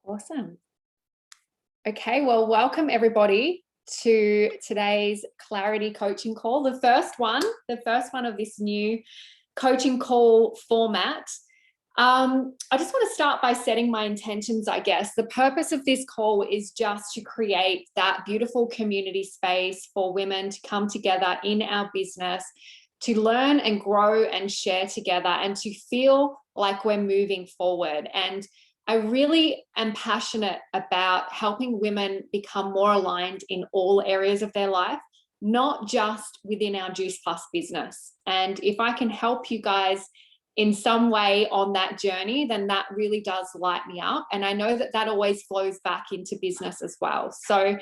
Awesome. Okay, well, welcome everybody to today's Clarity Coaching Call, the first one of this new coaching call format. I just want to start by setting my intentions, I guess. The purpose of this call is just to create that beautiful community space for women to come together in our business, to learn and grow and share together, and to feel like we're moving forward. And I really am passionate about helping women become more aligned in all areas of their life, not just within our Juice Plus business. And if I can help you guys in some way on that journey, then that really does light me up. And I know that that always flows back into business as well. So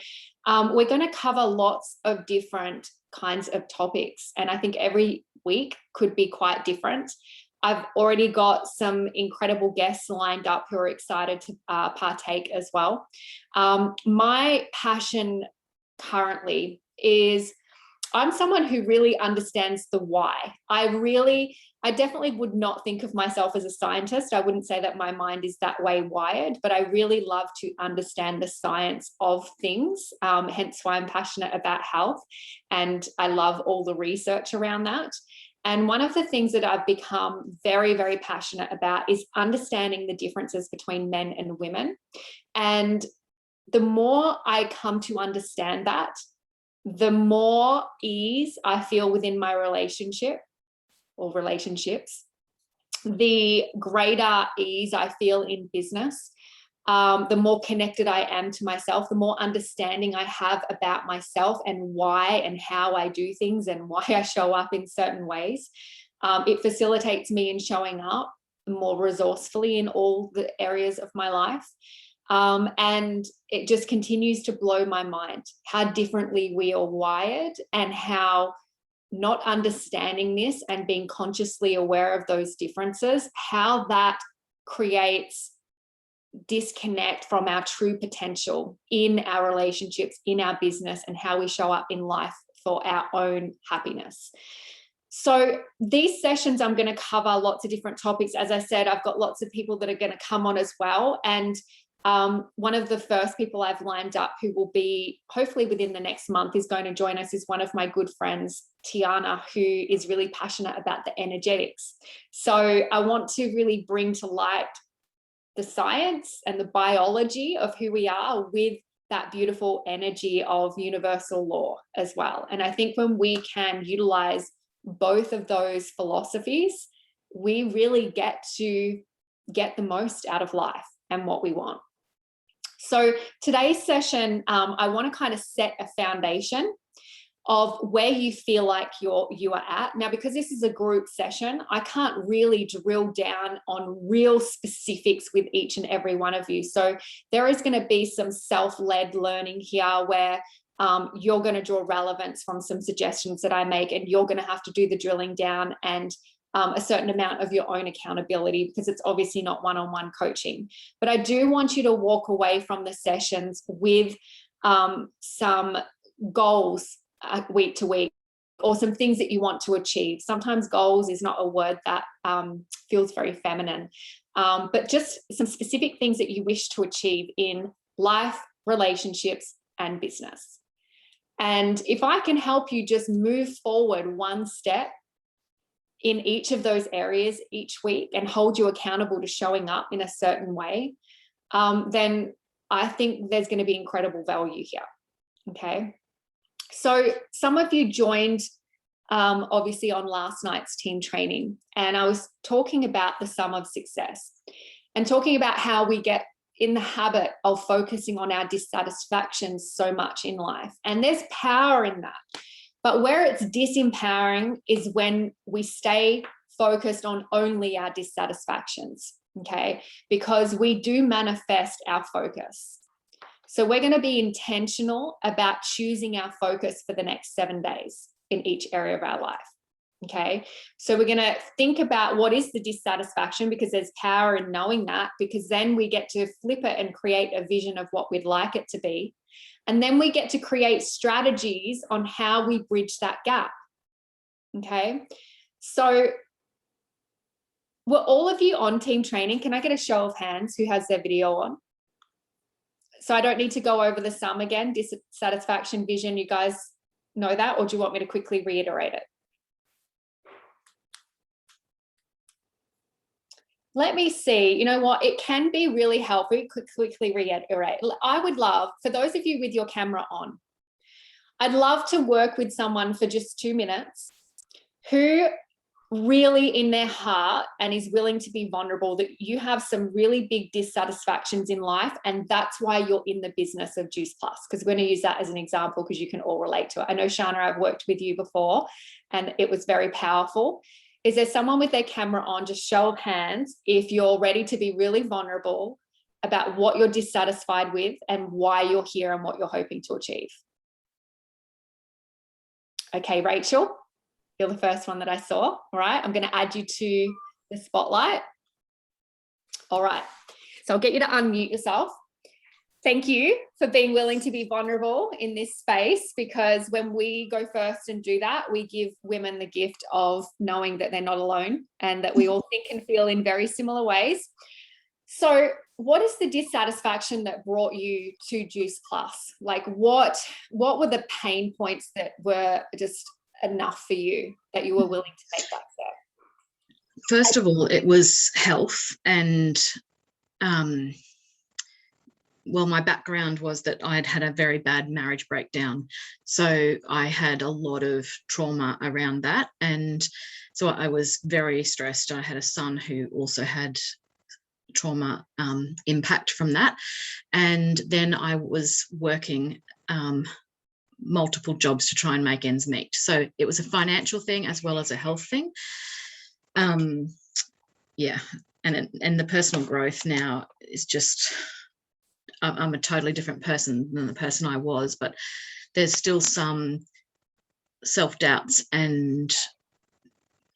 we're going to cover lots of different kinds of topics. And I think every week could be quite different. I've already got some incredible guests lined up who are excited to partake as well. My passion currently is I'm someone who really understands the why. I definitely would not think of myself as a scientist. I wouldn't say that my mind is that way wired, but I really love to understand the science of things, hence why I'm passionate about health. And I love all the research around that. And one of the things that I've become very, very passionate about is understanding the differences between men and women. And the more I come to understand that, the more ease I feel within my relationship or relationships, the greater ease I feel in business. The more connected I am to myself, the more understanding I have about myself and why and how I do things and why I show up in certain ways. It facilitates me in showing up more resourcefully in all the areas of my life. And it just continues to blow my mind how differently we are wired, and how not understanding this and being consciously aware of those differences, how that creates disconnect from our true potential in our relationships, in our business, and how we show up in life for our own happiness. So these sessions, I'm going to cover lots of different topics. As I said, I've got lots of people that are going to come on as well. And one of the first people I've lined up who will be hopefully within the next month is going to join us is one of my good friends, Tiana, who is really passionate about the energetics. So I want to really bring to light the science and the biology of who we are with that beautiful energy of universal law as well. And I think when we can utilize both of those philosophies, we really get to get the most out of life and what we want. So today's session, I want to kind of set a foundation of where you feel like you are at. Now, because this is a group session, I can't really drill down on real specifics with each and every one of you. So there is going to be some self-led learning here where you're going to draw relevance from some suggestions that I make, and you're going to have to do the drilling down and a certain amount of your own accountability, because it's obviously not one-on-one coaching. But I do want you to walk away from the sessions with some goals week to week, or some things that you want to achieve. Sometimes goals is not a word that feels very feminine, but just some specific things that you wish to achieve in life, relationships, and business. And if I can help you just move forward one step in each of those areas each week and hold you accountable to showing up in a certain way, then I think there's going to be incredible value here. Okay. So some of you joined obviously on last night's team training, and I was talking about the sum of success and talking about how we get in the habit of focusing on our dissatisfactions so much in life. And there's power in that. But where it's disempowering is when we stay focused on only our dissatisfactions, okay? Because we do manifest our focus. So we're going to be intentional about choosing our focus for the next 7 days in each area of our life. Okay. So we're going to think about what is the dissatisfaction, because there's power in knowing that, because then we get to flip it and create a vision of what we'd like it to be. And then we get to create strategies on how we bridge that gap. Okay. So were all of you on team training? Can I get a show of hands who has their video on? So I don't need to go over the sum again, dissatisfaction, vision, you guys know that, or do you want me to quickly reiterate it? Let me see. You know what? It can be really helpful. Quickly reiterate. I would love, for those of you with your camera on, I'd love to work with someone for just 2 minutes who really in their heart and is willing to be vulnerable, that you have some really big dissatisfactions in life, and that's why you're in the business of Juice Plus, because we're going to use that as an example because you can all relate to it. I know, Shana, I've worked with you before and it was very powerful. Is there someone with their camera on? Just show of hands if you're ready to be really vulnerable about what you're dissatisfied with and why you're here and what you're hoping to achieve. Okay, Rachel, you're the first one that I saw. All right, I'm going to add you to the spotlight. All right, so I'll get you to unmute yourself. Thank you for being willing to be vulnerable in this space, because when we go first and do that, we give women the gift of knowing that they're not alone and that we all think and feel in very similar ways. So what is the dissatisfaction that brought you to Juice Plus? Like what were the pain points that were just enough for you that you were willing to make that step? First of all, it was health, and well, my background was that I'd had a very bad marriage breakdown. So I had a lot of trauma around that. And so I was very stressed. I had a son who also had trauma impact from that. And then I was working multiple jobs to try and make ends meet. So it was a financial thing as well as a health thing. Yeah. And the personal growth now is just, I'm a totally different person than the person I was, but there's still some self-doubts and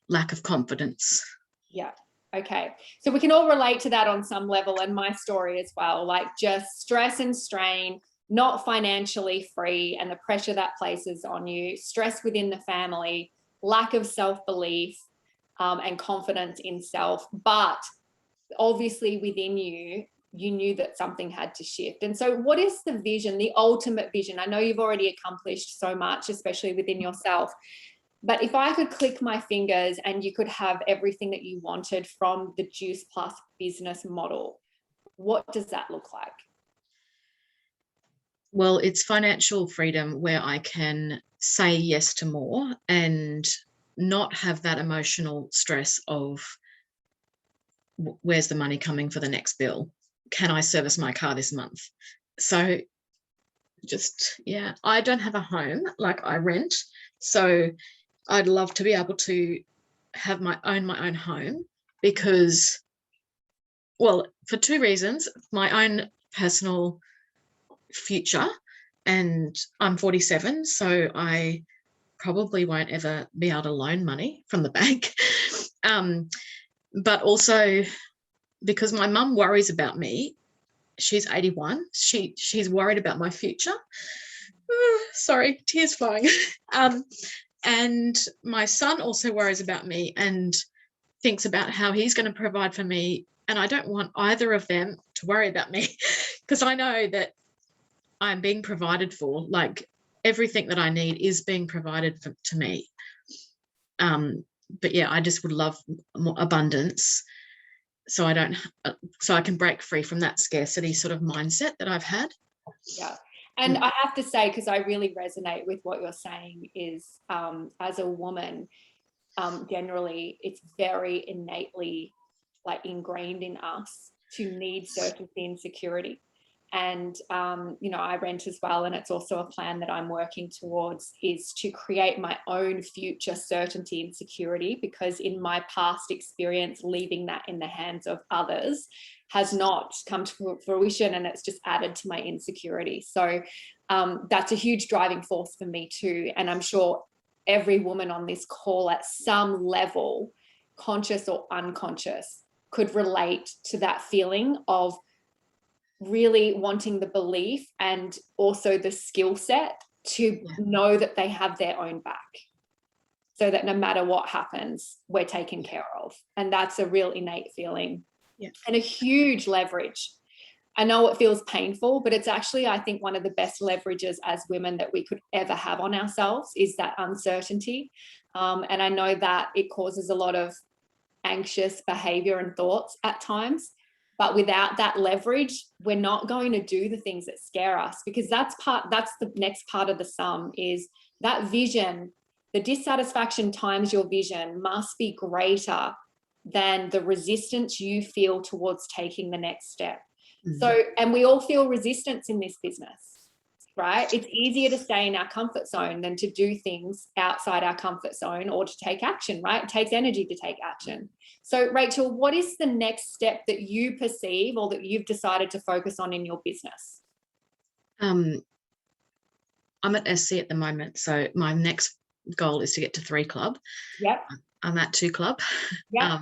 lack of confidence. Yeah. Okay. So we can all relate to that on some level, and my story as well, like just stress and strain, not financially free, and the pressure that places on you, stress within the family, lack of self-belief, and confidence in self. But obviously within you, you knew that something had to shift. And so what is the vision, the ultimate vision? I know you've already accomplished so much, especially within yourself. But if I could click my fingers and you could have everything that you wanted from the Juice Plus business model, what does that look like? Well, it's financial freedom where I can say yes to more and not have that emotional stress of where's the money coming for the next bill? Can I service my car this month? So just, yeah, I don't have a home, like I rent. So I'd love to be able to have my own home, because, well, for 2 reasons: my own personal future, and I'm 47, so I probably won't ever be able to loan money from the bank. But also because my mum worries about me. She's 81. She's worried about my future. Sorry, tears flowing. And my son also worries about me and thinks about how he's going to provide for me. And I don't want either of them to worry about me, because I know that I'm being provided for. Like, everything that I need is being provided to me. But yeah, I just would love more abundance, so I can break free from that scarcity sort of mindset that I've had. Yeah. And I have to say, because I really resonate with what you're saying, is as a woman, generally it's very innately like ingrained in us to need certainty and security. And, you know, I rent as well. And it's also a plan that I'm working towards, is to create my own future certainty and security, because in my past experience, leaving that in the hands of others has not come to fruition, and it's just added to my insecurity. So that's a huge driving force for me too. And I'm sure every woman on this call at some level, conscious or unconscious, could relate to that feeling of really wanting the belief and also the skill set to know that they have their own back, so that no matter what happens, we're taken care of. And that's a real innate feeling, and a huge leverage. I know it feels painful, but it's actually, I think, one of the best leverages as women that we could ever have on ourselves is that uncertainty. And I know that it causes a lot of anxious behavior and thoughts at times. But without that leverage, we're not going to do the things that scare us, because that's the next part of the sum is that vision. The dissatisfaction times your vision must be greater than the resistance you feel towards taking the next step. So, and we all feel resistance in this business, right? It's easier to stay in our comfort zone than to do things outside our comfort zone or to take action, right? It takes energy to take action. So, Rachel, what is the next step that you perceive or that you've decided to focus on in your business? I'm at SC at the moment, so my next goal is to get to 3 club. Yep. I'm at 2 club. Yep.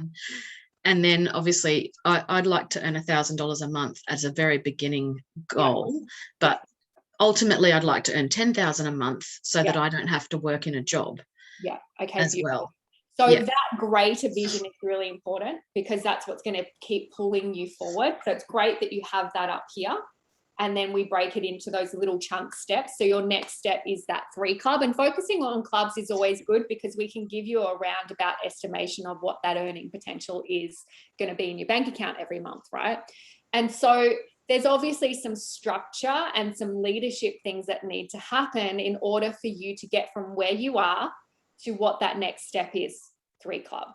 And then obviously I'd like to earn $1,000 a month as a very beginning goal, but ultimately I'd like to earn 10,000 a month so that I don't have to work in a job. Yeah. Okay. As beautiful. well. So that greater vision is really important, because that's what's going to keep pulling you forward. So it's great that you have that up here. And then we break it into those little chunk steps. So your next step is that 3 club, and focusing on clubs is always good because we can give you a roundabout estimation of what that earning potential is going to be in your bank account every month, right? And so there's obviously some structure and some leadership things that need to happen in order for you to get from where you are to what that next step is, 3 club.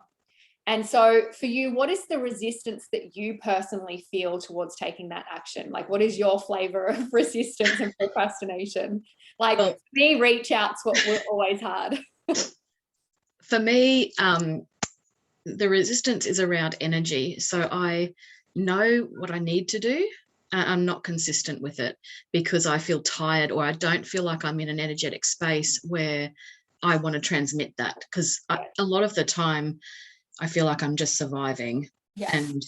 And so for you, what is the resistance that you personally feel towards taking that action? Like, what is your flavor of resistance and procrastination? Like, for me, reach out's what we're always hard. For me, the resistance is around energy. So I know what I need to do. I'm not consistent with it because I feel tired, or I don't feel like I'm in an energetic space where I want to transmit that, because a lot of the time I feel like I'm just surviving, and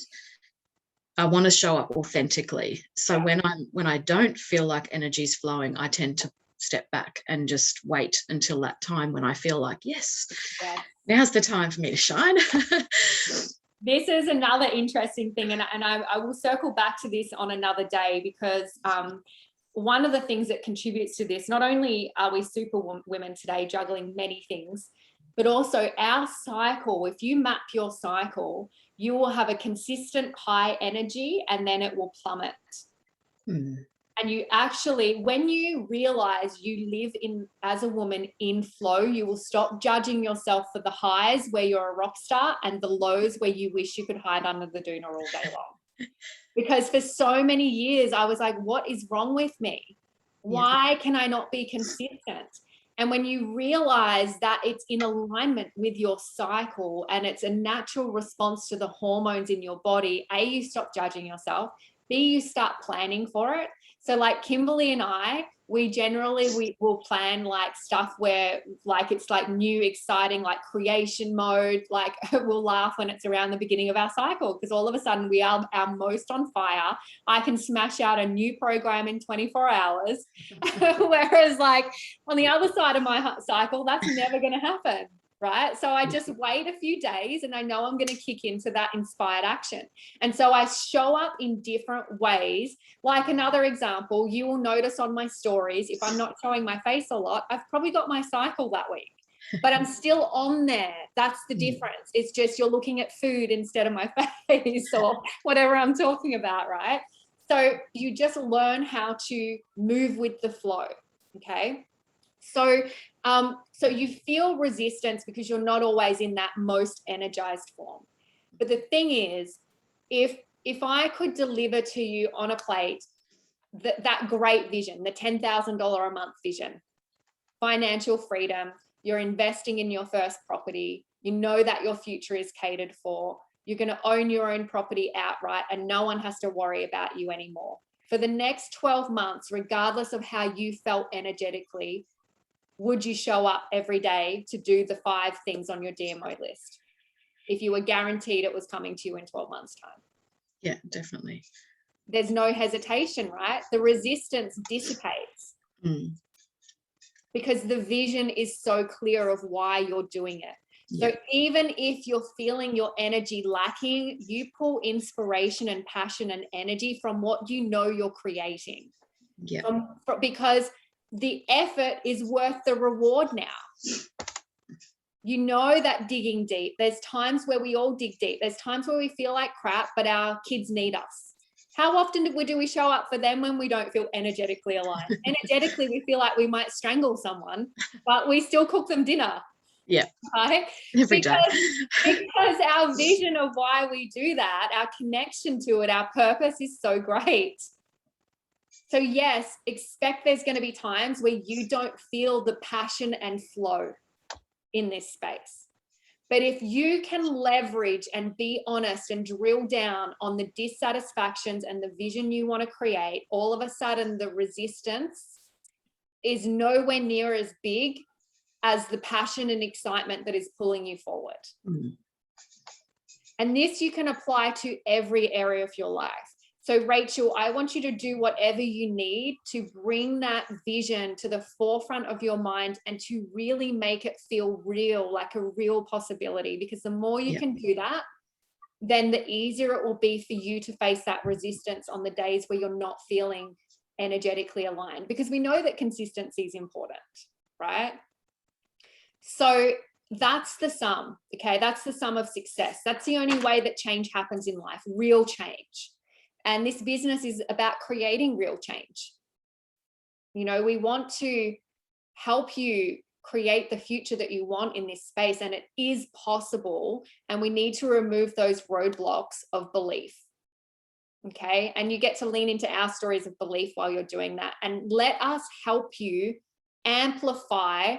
I want to show up authentically. So when I don't feel like energy's flowing, I tend to step back and just wait until that time when I feel like, yes, now's the time for me to shine. This is another interesting thing, and I will circle back to this on another day, because one of the things that contributes to this, not only are we super women today juggling many things, but also our cycle. If you map your cycle, you will have a consistent high energy and then it will plummet. And you actually, when you realize you live in, as a woman, in flow, you will stop judging yourself for the highs where you're a rock star and the lows where you wish you could hide under the doona all day long. Because for so many years I was like, what is wrong with me? Why can I not be consistent? And when you realize that it's in alignment with your cycle and it's a natural response to the hormones in your body, A, you stop judging yourself, B, you start planning for it. So like Kimberly and I, we will plan like stuff where like it's like new, exciting, like creation mode. Like we'll laugh when it's around the beginning of our cycle, because all of a sudden we are our most on fire. I can smash out a new program in 24 hours. Whereas like on the other side of my cycle, that's never going to happen. Right. So I just wait a few days and I know I'm going to kick into that inspired action. And so I show up in different ways. Like another example, you will notice on my stories, if I'm not showing my face a lot, I've probably got my cycle that week, but I'm still on there. That's the difference. It's just you're looking at food instead of my face or whatever I'm talking about. Right. So you just learn how to move with the flow. Okay. So you feel resistance because you're not always in that most energized form. But the thing is, if I could deliver to you on a plate that great vision, the $10,000 a month vision, financial freedom, you're investing in your first property, you know that your future is catered for, you're going to own your own property outright and no one has to worry about you anymore. For the next 12 months, regardless of how you felt energetically, would you show up every day to do the 5 things on your DMO list if you were guaranteed it was coming to you in 12 months' time? Yeah, definitely. There's no hesitation, right? The resistance dissipates because the vision is so clear of why you're doing it. So even if you're feeling your energy lacking, you pull inspiration and passion and energy from what you know you're creating. Yeah. Because the effort is worth the reward now. You know that digging deep. There's times where we all dig deep. There's times where we feel like crap, but our kids need us. How often do we show up for them when we don't feel energetically aligned? Energetically, we feel like we might strangle someone, but we still cook them dinner. Yeah. Right? Every day. Because our vision of why we do that, our connection to it, our purpose is so great. So yes, expect there's going to be times where you don't feel the passion and flow in this space. But if you can leverage and be honest and drill down on the dissatisfactions and the vision you want to create, all of a sudden the resistance is nowhere near as big as the passion and excitement that is pulling you forward. Mm. And this you can apply to every area of your life. So Rachel, I want you to do whatever you need to bring that vision to the forefront of your mind and to really make it feel real, like a real possibility. Because the more you can do that, then the easier it will be for you to face that resistance on the days where you're not feeling energetically aligned. Because we know that consistency is important, right? So that's the sum, okay? That's the sum of success. That's the only way that change happens in life, real change. And this business is about creating real change. You know, we want to help you create the future that you want in this space, and it is possible. And we need to remove those roadblocks of belief. Okay. And you get to lean into our stories of belief while you're doing that. And let us help you amplify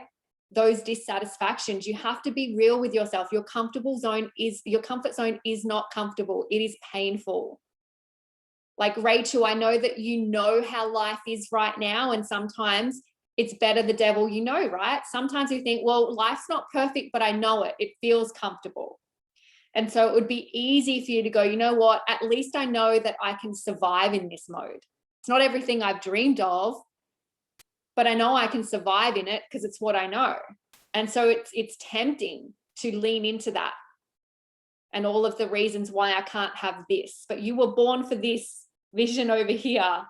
those dissatisfactions. You have to be real with yourself. Your comfort zone is not comfortable. It is painful. Like Rachel, I know that you know how life is right now, and sometimes it's better the devil you know, right? Sometimes you think, well, life's not perfect, but I know it. It feels comfortable. And so it would be easy for you to go, you know what, at least I know that I can survive in this mode. It's not everything I've dreamed of, but I know I can survive in it because it's what I know. And so it's tempting to lean into that and all of the reasons why I can't have this. But you were born for this vision over here,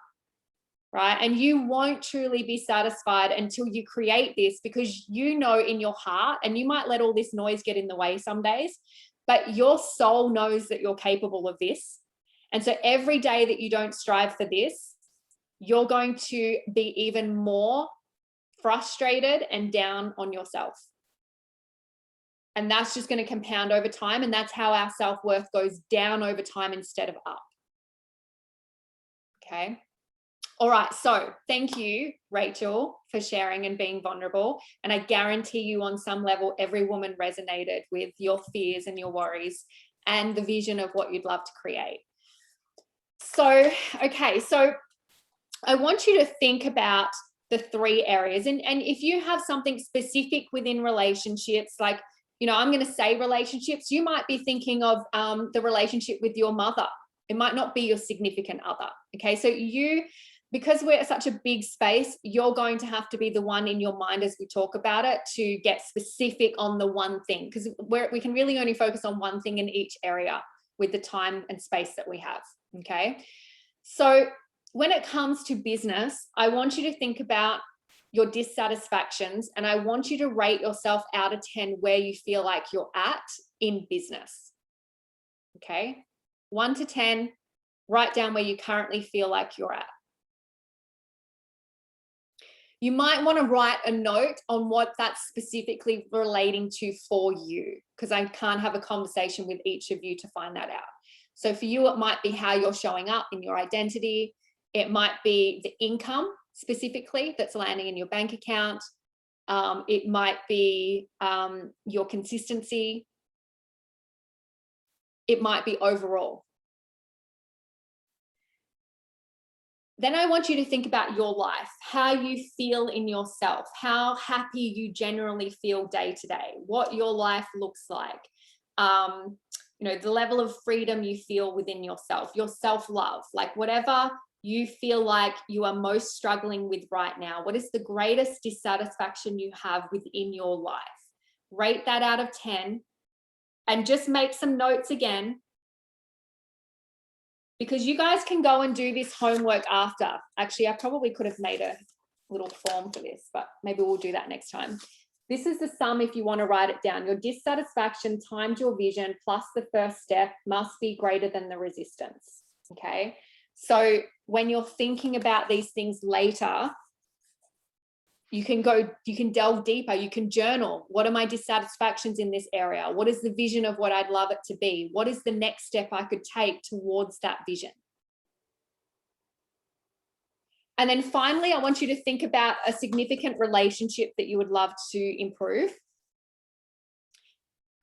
right? And you won't truly be satisfied until you create this, because you know in your heart, and you might let all this noise get in the way some days, but your soul knows that you're capable of this. And so every day that you don't strive for this, you're going to be even more frustrated and down on yourself. And that's just going to compound over time. And that's how our self-worth goes down over time instead of up. Okay. All right. So thank you, Rachel, for sharing and being vulnerable. And I guarantee you on some level, every woman resonated with your fears and your worries and the vision of what you'd love to create. So, okay. So I want you to think about the 3 areas. And if you have something specific within relationships, like, you know, I'm going to say relationships, you might be thinking of the relationship with your mother. It might not be your significant other. Okay. So because we're such a big space, you're going to have to be the one in your mind as we talk about it to get specific on the one thing, because we can really only focus on one thing in each area with the time and space that we have. Okay. So when it comes to business, I want you to think about your dissatisfactions, and I want you to rate yourself out of 10 where you feel like you're at in business. Okay. 1 to 10, write down where you currently feel like you're at. You might want to write a note on what that's specifically relating to for you, because I can't have a conversation with each of you to find that out. So for you, it might be how you're showing up in your identity. It might be the income specifically that's landing in your bank account. It might be your consistency. It might be overall. Then I want you to think about your life, how you feel in yourself, how happy you generally feel day to day, what your life looks like, you know, the level of freedom you feel within yourself, your self-love, like whatever you feel like you are most struggling with right now. What is the greatest dissatisfaction you have within your life? Rate that out of 10 and just make some notes again, because you guys can go and do this homework after. Actually, I probably could have made a little form for this, but maybe we'll do that next time. This is the sum if you want to write it down. Your dissatisfaction times your vision plus the first step must be greater than the resistance. Okay. So when you're thinking about these things later, you can delve deeper, you can journal. What are my dissatisfactions in this area? What is the vision of what I'd love it to be? What is the next step I could take towards that vision? And then finally, I want you to think about a significant relationship that you would love to improve.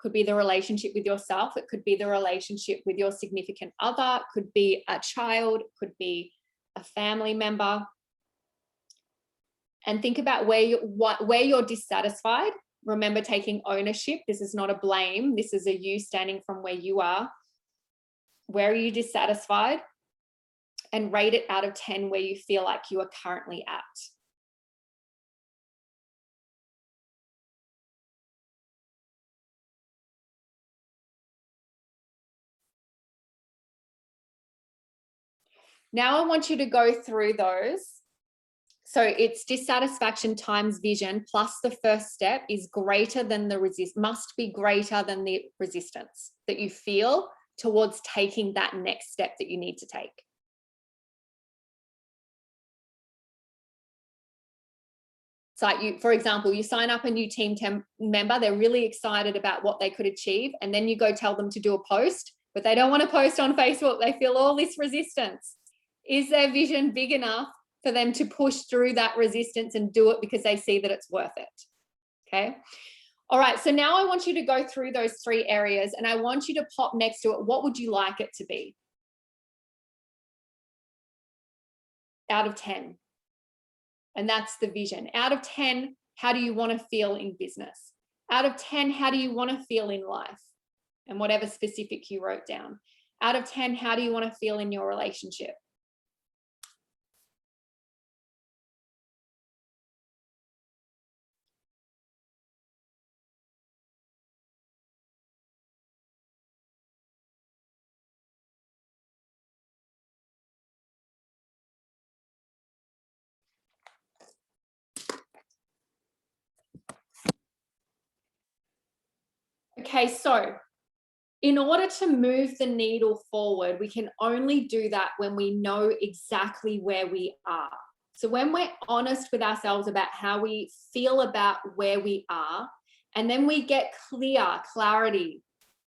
Could be the relationship with yourself. It could be the relationship with your significant other. It could be a child. It could be a family member. And think about where you're dissatisfied. Remember, taking ownership. This is not a blame. This is a you standing from where you are. Where are you dissatisfied? And rate it out of 10 where you feel like you are currently at. Now I want you to go through those. So it's dissatisfaction times vision plus the first step is greater than must be greater than the resistance that you feel towards taking that next step that you need to take. So like for example, you sign up a new team member, they're really excited about what they could achieve, and then you go tell them to do a post, but they don't want to post on Facebook. They feel all this resistance. Is their vision big enough for them to push through that resistance and do it because they see that it's worth it? Okay. All right. So now I want you to go through those 3 areas, and I want you to pop next to it. What would you like it to be? Out of 10. And that's the vision. Out of 10, how do you want to feel in business? Out of 10, how do you want to feel in life? And whatever specific you wrote down. Out of 10, how do you want to feel in your relationship? Okay, so in order to move the needle forward, we can only do that when we know exactly where we are. So when we're honest with ourselves about how we feel about where we are, and then we get clarity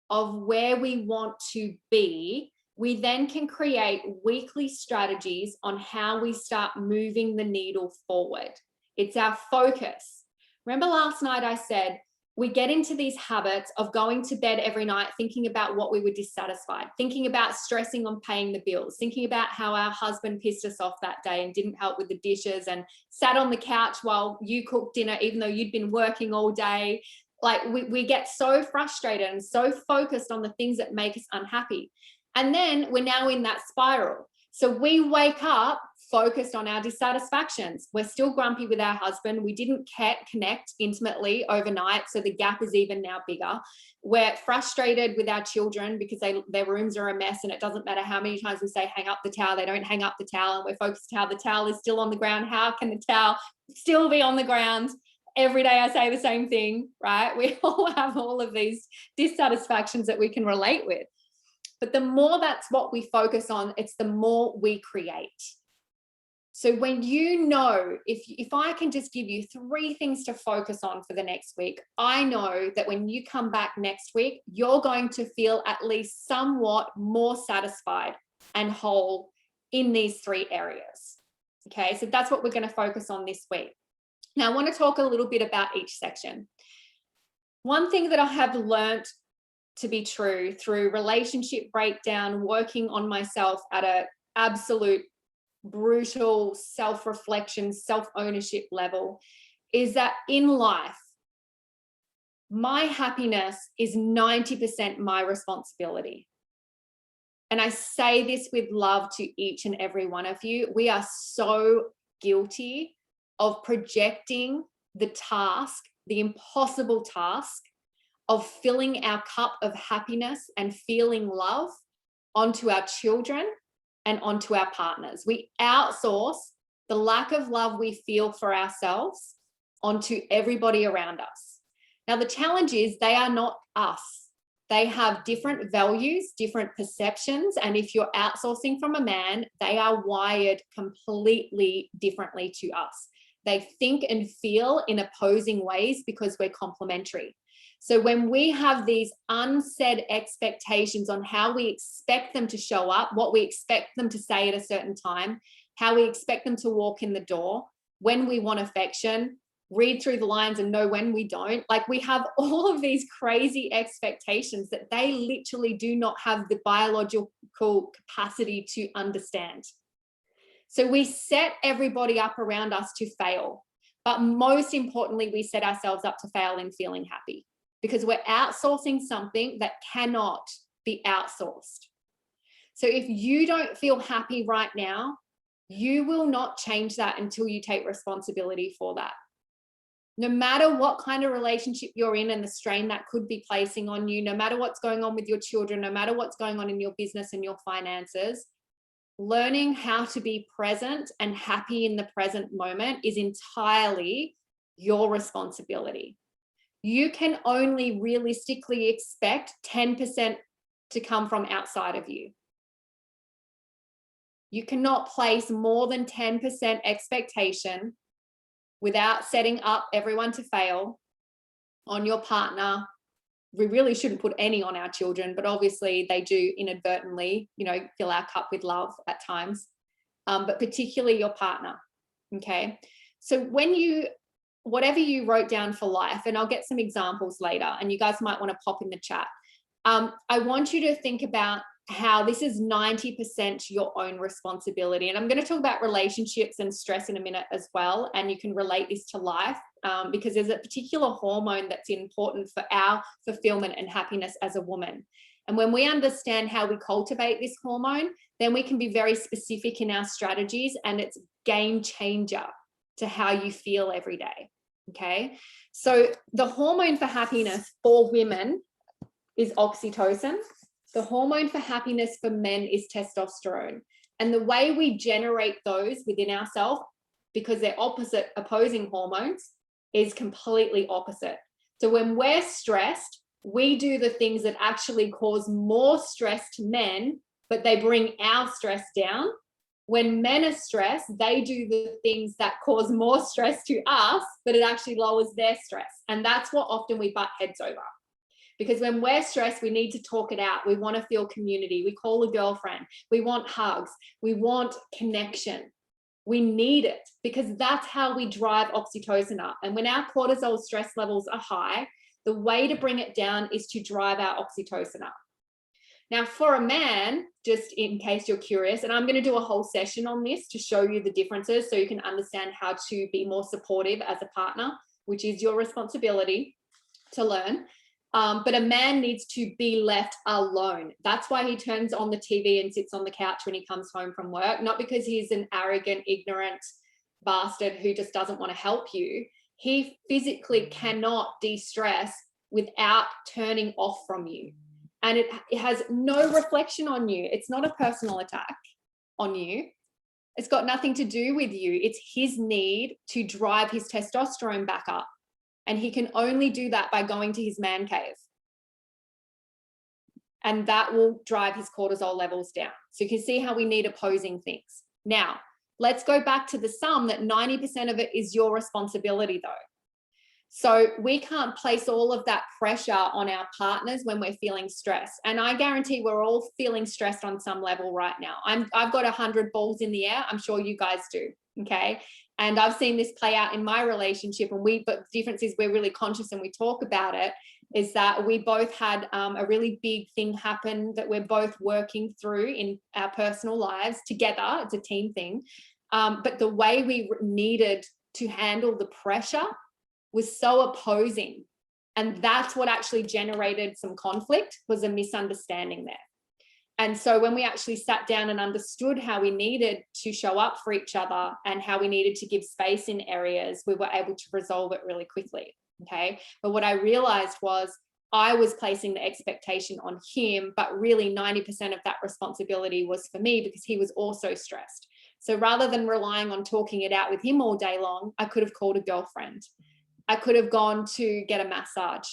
of where we want to be, we then can create weekly strategies on how we start moving the needle forward. It's our focus. Remember last night I said, we get into these habits of going to bed every night thinking about what we were dissatisfied, thinking about stressing on paying the bills, thinking about how our husband pissed us off that day and didn't help with the dishes and sat on the couch while you cooked dinner, even though you'd been working all day. Like we get so frustrated and so focused on the things that make us unhappy. And then we're now in that spiral. So we wake up focused on our dissatisfactions. We're still grumpy with our husband. We didn't connect intimately overnight, so the gap is even now bigger. We're frustrated with our children because their rooms are a mess, and it doesn't matter how many times we say hang up the towel, they don't hang up the towel, and we're focused how the towel is still on the ground. How can the towel still be on the ground? Every day I say the same thing, right? We all have all of these dissatisfactions that we can relate with. But the more that's what we focus on, it's the more we create. So when you know, if I can just give you 3 things to focus on for the next week, I know that when you come back next week, you're going to feel at least somewhat more satisfied and whole in these 3 areas. Okay, so that's what we're going to focus on this week. Now, I want to talk a little bit about each section. One thing that I have learned to be true through relationship breakdown, working on myself at an absolute brutal self-reflection, self-ownership level, is that in life, my happiness is 90% my responsibility. And I say this with love to each and every one of you. We are so guilty of projecting the task, the impossible task of filling our cup of happiness and feeling love onto our children and onto our partners. We outsource the lack of love we feel for ourselves onto everybody around us. Now, the challenge is they are not us. They have different values, different perceptions. And if you're outsourcing from a man, they are wired completely differently to us. They think and feel in opposing ways because we're complementary. So when we have these unsaid expectations on how we expect them to show up, what we expect them to say at a certain time, how we expect them to walk in the door, when we want affection, read through the lines and know when we don't. Like, we have all of these crazy expectations that they literally do not have the biological capacity to understand. So we set everybody up around us to fail. But most importantly, we set ourselves up to fail in feeling happy, because we're outsourcing something that cannot be outsourced. So if you don't feel happy right now, you will not change that until you take responsibility for that. No matter what kind of relationship you're in and the strain that could be placing on you, no matter what's going on with your children, no matter what's going on in your business and your finances, learning how to be present and happy in the present moment is entirely your responsibility. You can only realistically expect 10% to come from outside of you. You cannot place more than 10% expectation without setting up everyone to fail on your partner. We really shouldn't put any on our children, but obviously they do inadvertently, fill our cup with love at times, but particularly your partner. Okay. So whatever you wrote down for life, and I'll get some examples later, and you guys might want to pop in the chat. I want you to think about how this is 90% your own responsibility. And I'm going to talk about relationships and stress in a minute as well. And you can relate this to life because there's a particular hormone that's important for our fulfillment and happiness as a woman. And when we understand how we cultivate this hormone, then we can be very specific in our strategies, and it's game changer to how you feel every day. Okay. So the hormone for happiness for women is oxytocin. The hormone for happiness for men is testosterone. And the way we generate those within ourselves, because they're opposing hormones, is completely opposite. So when we're stressed, we do the things that actually cause more stress to men, but they bring our stress down. When men are stressed, they do the things that cause more stress to us, but it actually lowers their stress. And that's what often we butt heads over. Because when we're stressed, we need to talk it out. We want to feel community. We call a girlfriend. We want hugs. We want connection. We need it, because that's how we drive oxytocin up. And when our cortisol stress levels are high, the way to bring it down is to drive our oxytocin up. Now, for a man, just in case you're curious, and I'm going to do a whole session on this to show you the differences so you can understand how to be more supportive as a partner, which is your responsibility to learn. But a man needs to be left alone. That's why he turns on the TV and sits on the couch when he comes home from work, not because he's an arrogant, ignorant bastard who just doesn't want to help you. He physically cannot de-stress without turning off from you. And it has no reflection on you. It's not a personal attack on you. It's got nothing to do with you. It's his need to drive his testosterone back up. And he can only do that by going to his man cave. And that will drive his cortisol levels down. So you can see how we need opposing things. Now, let's go back to the sum that 90% of it is your responsibility though. So we can't place all of that pressure on our partners when we're feeling stressed. And I guarantee we're all feeling stressed on some level right now. I've got 100 balls in the air. I'm sure you guys do. Okay. And I've seen this play out in my relationship, but the difference is we're really conscious and we talk about it, is that we both had a really big thing happen that we're both working through in our personal lives together. It's a team thing. But the way we needed to handle the pressure was so opposing. And that's what actually generated some conflict, was a misunderstanding there. And so when we actually sat down and understood how we needed to show up for each other and how we needed to give space in areas, we were able to resolve it really quickly. Okay. But what I realized was I was placing the expectation on him, but really 90% of that responsibility was for me because he was also stressed. So rather than relying on talking it out with him all day long, I could have called a girlfriend. I could have gone to get a massage.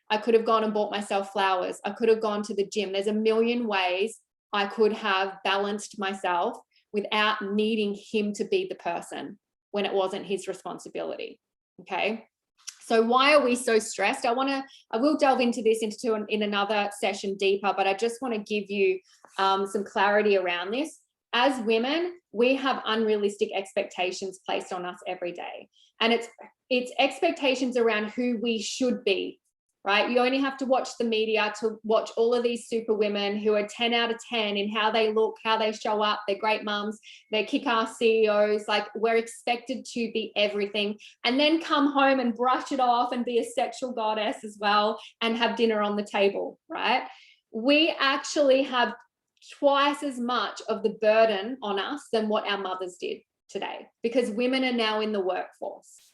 I could have gone and bought myself flowers. I could have gone to the gym. There's a million ways I could have balanced myself without needing him to be the person when it wasn't his responsibility. Okay. So why are we so stressed? I will delve into this in another session deeper, but I just want to give you some clarity around this. As women, we have unrealistic expectations placed on us every day. And it's expectations around who we should be, right? You only have to watch the media to watch all of these super women who are 10 out of 10 in how they look, how they show up. They're great mums, they're kick-ass CEOs. Like, we're expected to be everything and then come home and brush it off and be a sexual goddess as well and have dinner on the table, right? We actually have twice as much of the burden on us than what our mothers did today, because women are now in the workforce,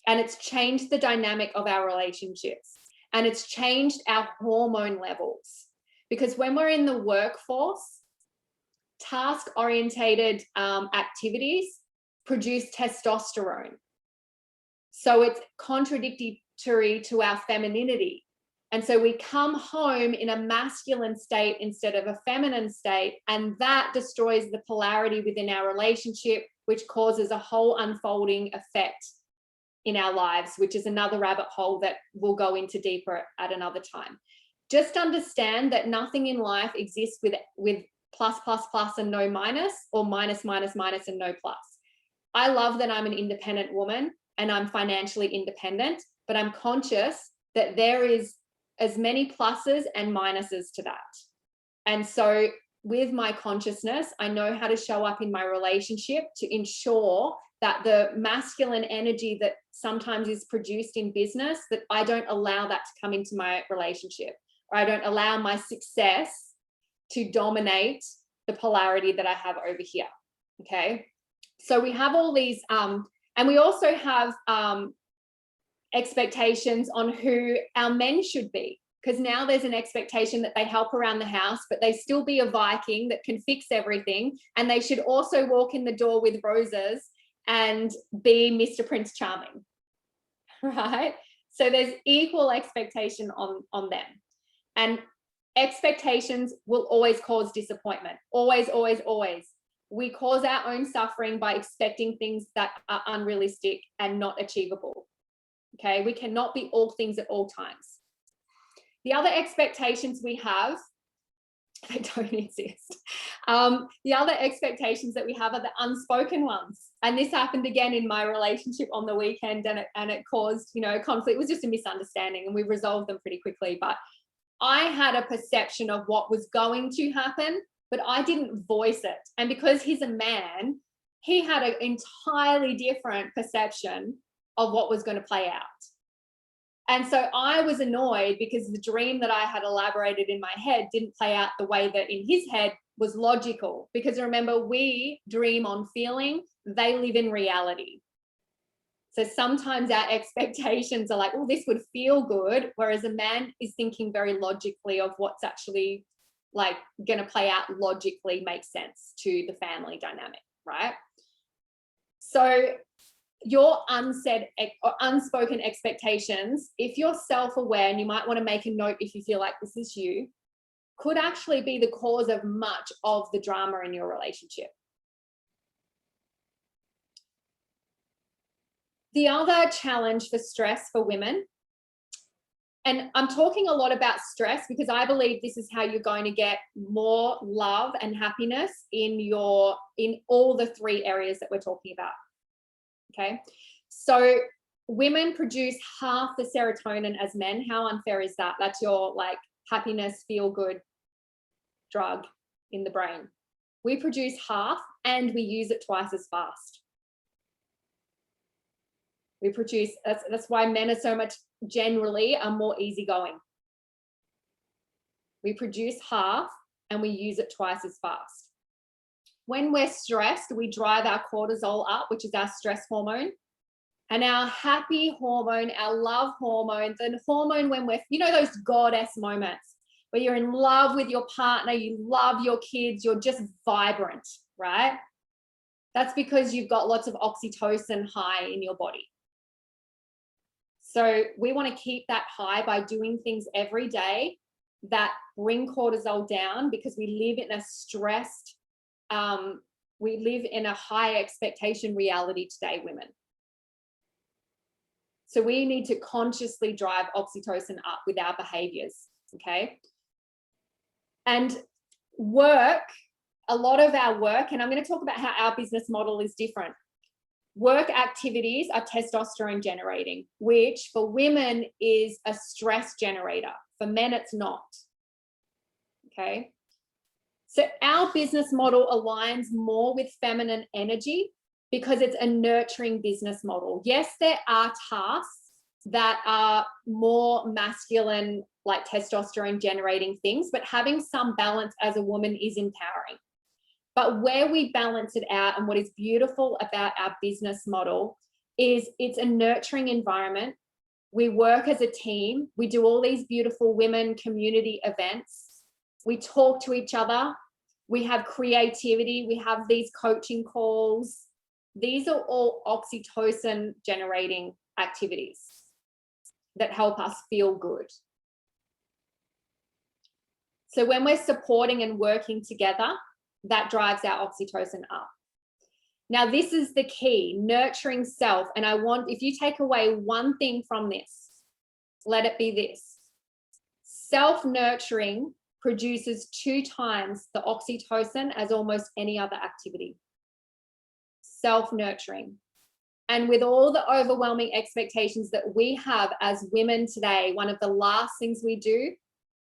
and it's changed the dynamic of our relationships, and it's changed our hormone levels, because when we're in the workforce, task-orientated activities produce testosterone. So it's contradictory to our femininity. And so we come home in a masculine state instead of a feminine state, and that destroys the polarity within our relationship, which causes a whole unfolding effect in our lives, which is another rabbit hole that we'll go into deeper at another time. Just understand that nothing in life exists with plus, plus, plus and no minus, or minus, minus, minus and no plus. I love that I'm an independent woman and I'm financially independent, but I'm conscious that there is as many pluses and minuses to that. And so with my consciousness, I know how to show up in my relationship to ensure that the masculine energy that sometimes is produced in business, that I don't allow that to come into my relationship, or I don't allow my success to dominate the polarity that I have over here. Okay. So we have all these, and we also have expectations on who our men should be, because now there's an expectation that they help around the house, but they still be a Viking that can fix everything. And they should also walk in the door with roses and be Mr. Prince Charming, right? So there's equal expectation on them. And expectations will always cause disappointment. Always, always, always. We cause our own suffering by expecting things that are unrealistic and not achievable. Okay, we cannot be all things at all times. The other expectations we have, they don't exist. The other expectations that we have are the unspoken ones. And this happened again in my relationship on the weekend, and it caused, conflict. It was just a misunderstanding, and we resolved them pretty quickly. But I had a perception of what was going to happen, but I didn't voice it. And because he's a man, he had an entirely different perception of what was going to play out. And so I was annoyed because the dream that I had elaborated in my head didn't play out the way that in his head was logical. Because remember, we dream on feeling, they live in reality. So sometimes our expectations are like, oh, this would feel good, whereas a man is thinking very logically of what's actually like going to play out logically, makes sense to the family dynamic, right? So your unsaid or unspoken expectations, if you're self-aware, and you might want to make a note if you feel like this is you, could actually be the cause of much of the drama in your relationship. The other challenge for stress for women, and I'm talking a lot about stress because I believe this is how you're going to get more love and happiness in all the three areas that we're talking about. Okay, so women produce half the serotonin as men. How unfair is that? That's your like happiness, feel good drug in the brain. We produce half and we use it twice as fast. We produce, that's why men are so much generally are more easygoing. We produce half and we use it twice as fast. When we're stressed, we drive our cortisol up, which is our stress hormone, And our happy hormone, our love hormone, the hormone when we're, those goddess moments where you're in love with your partner, you love your kids, you're just vibrant, right? That's because you've got lots of oxytocin high in your body. So we want to keep that high by doing things every day that bring cortisol down, because we live in a stressed, we live in a high expectation reality today, women. So we need to consciously drive oxytocin up with our behaviors, okay? And work, a lot of our work, and I'm going to talk about how our business model is different. Work activities are testosterone generating, which for women is a stress generator. For men, it's not. Okay. So our business model aligns more with feminine energy because it's a nurturing business model. Yes, there are tasks that are more masculine, like testosterone generating things, but having some balance as a woman is empowering. But where we balance it out, and what is beautiful about our business model, is it's a nurturing environment. We work as a team. We do all these beautiful women community events. We talk to each other. We have creativity. We have these coaching calls. These are all oxytocin generating activities that help us feel good. So when we're supporting and working together, that drives our oxytocin up. Now, this is the key, nurturing self. And I want, if you take away one thing from this, let it be this. Self-nurturing produces 2 times the oxytocin as almost any other activity. Self-nurturing. And with all the overwhelming expectations that we have as women today, one of the last things we do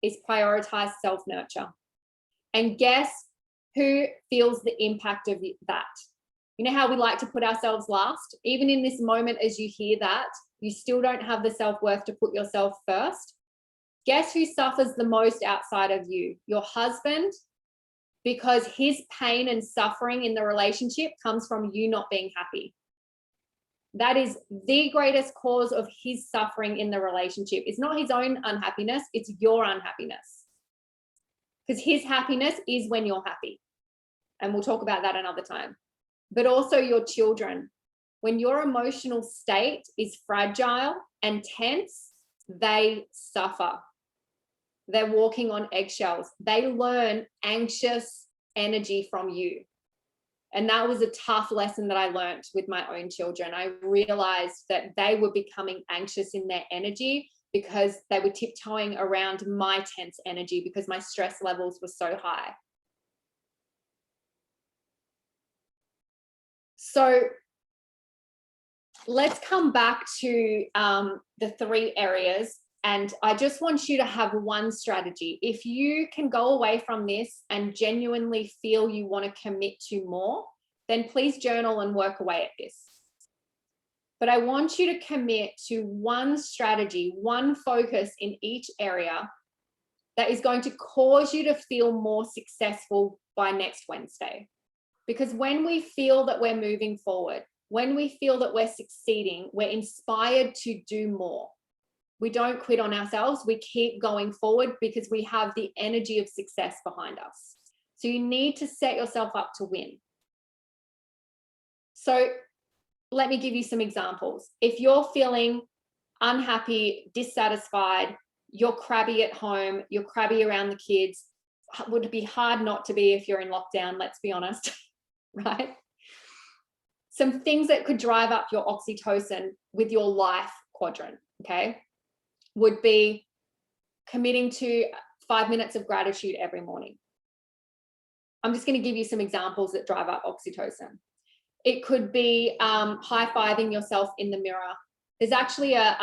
is prioritize self-nurture. And guess who feels the impact of that? You know how we like to put ourselves last? Even in this moment, as you hear that, you still don't have the self-worth to put yourself first. Guess who suffers the most outside of you? Your husband, because his pain and suffering in the relationship comes from you not being happy. That is the greatest cause of his suffering in the relationship. It's not his own unhappiness, it's your unhappiness. Because his happiness is when you're happy. And we'll talk about that another time. But also your children. When your emotional state is fragile and tense, they suffer. They're walking on eggshells. They learn anxious energy from you. And that was a tough lesson that I learned with my own children. I realized that they were becoming anxious in their energy because they were tiptoeing around my tense energy because my stress levels were so high. So let's come back to the 3 areas. And I just want you to have one strategy. If you can go away from this and genuinely feel you want to commit to more, then please journal and work away at this. But I want you to commit to one strategy, one focus in each area that is going to cause you to feel more successful by next Wednesday. Because when we feel that we're moving forward, when we feel that we're succeeding, we're inspired to do more. We don't quit on ourselves. We keep going forward because we have the energy of success behind us. So you need to set yourself up to win. So let me give you some examples. If you're feeling unhappy, dissatisfied, you're crabby at home, you're crabby around the kids, would be hard not to be if you're in lockdown, let's be honest, right? Some things that could drive up your oxytocin with your life quadrant, okay, would be committing to 5 minutes of gratitude every morning. I'm just going to give you some examples that drive up oxytocin. It could be high-fiving yourself in the mirror. There's actually a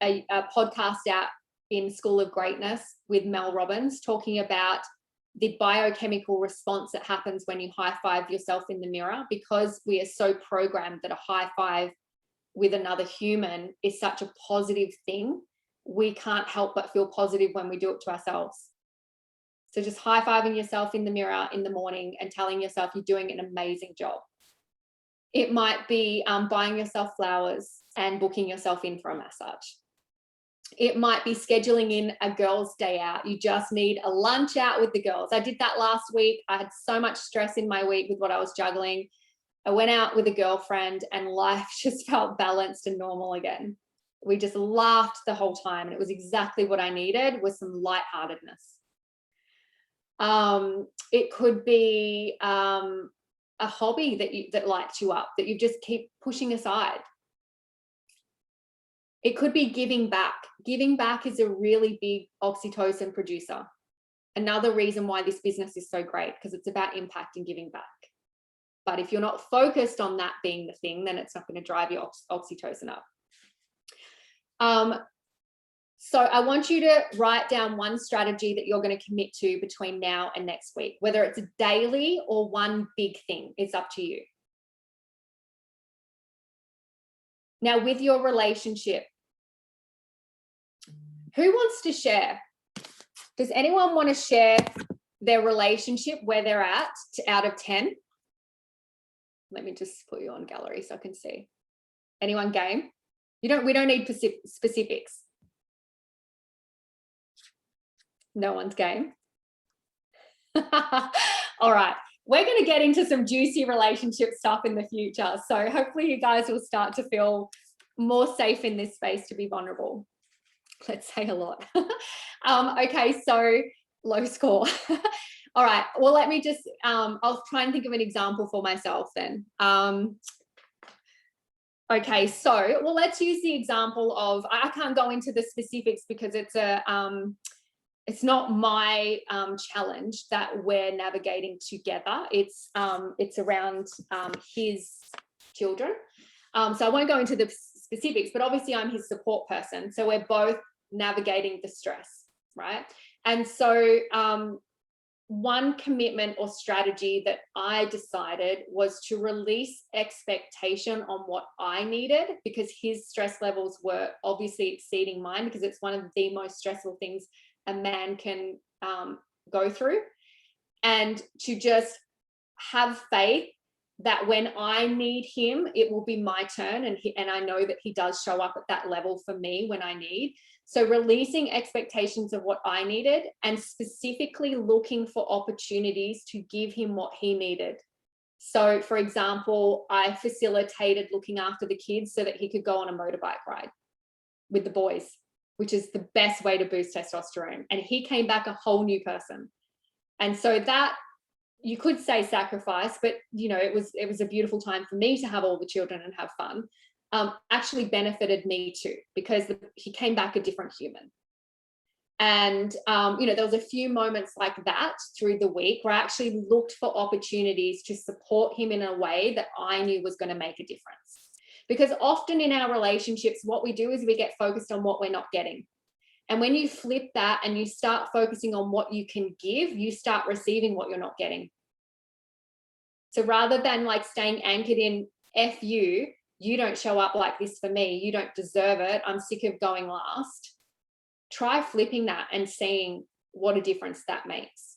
podcast out in School of Greatness with Mel Robbins talking about the biochemical response that happens when you high-five yourself in the mirror, because we are so programmed that a high-five with another human is such a positive thing. We can't help but feel positive when we do it to ourselves. So just high-fiving yourself in the mirror in the morning and telling yourself you're doing an amazing job. It might be buying yourself flowers and booking yourself in for a massage. It might be scheduling in a girls' day out. You just need a lunch out with the girls. I did that last week. I had so much stress in my week with what I was juggling. I went out with a girlfriend and life just felt balanced and normal again. We just laughed the whole time, and it was exactly what I needed, was some lightheartedness. It could be a hobby that lights you up, that you just keep pushing aside. It could be giving back. Giving back is a really big oxytocin producer. Another reason why this business is so great, because it's about impact and giving back. But if you're not focused on that being the thing, then it's not going to drive your oxytocin up. So I want you to write down one strategy that you're going to commit to between now and next week, whether it's a daily or one big thing. It's up to you. Now, with your relationship, who wants to share? Does anyone want to share their relationship, where they're at out of 10? Let me just put you on gallery so I can see. Anyone game? We don't need specifics. No one's game. All right. We're going to get into some juicy relationship stuff in the future. So hopefully you guys will start to feel more safe in this space to be vulnerable. Let's say a lot. Okay, so low score. All right. Well, let me just, I'll try and think of an example for myself then. Okay, so, well, let's use the example of, I can't go into the specifics because it's not my challenge that we're navigating together. It's around his children. So I won't go into the specifics, but obviously I'm his support person. So we're both navigating the stress, right? And so one commitment or strategy that I decided was to release expectation on what I needed, because his stress levels were obviously exceeding mine, because it's one of the most stressful things a man can go through, and to just have faith that when I need him, it will be my turn, and I know that he does show up at that level for me when I need. So releasing expectations of what I needed, and specifically looking for opportunities to give him what he needed. So for example, I facilitated looking after the kids so that he could go on a motorbike ride with the boys, which is the best way to boost testosterone. And he came back a whole new person. And so that, you could say sacrifice, but you know, it was a beautiful time for me to have all the children and have fun. Actually benefited me too, because he came back a different human. And you know, there was a few moments like that through the week where I actually looked for opportunities to support him in a way that I knew was going to make a difference. Because often in our relationships, what we do is we get focused on what we're not getting. And when you flip that and you start focusing on what you can give, you start receiving what you're not getting. So rather than like staying anchored in F you don't show up like this for me, you don't deserve it, I'm sick of going last. Try flipping that and seeing what a difference that makes.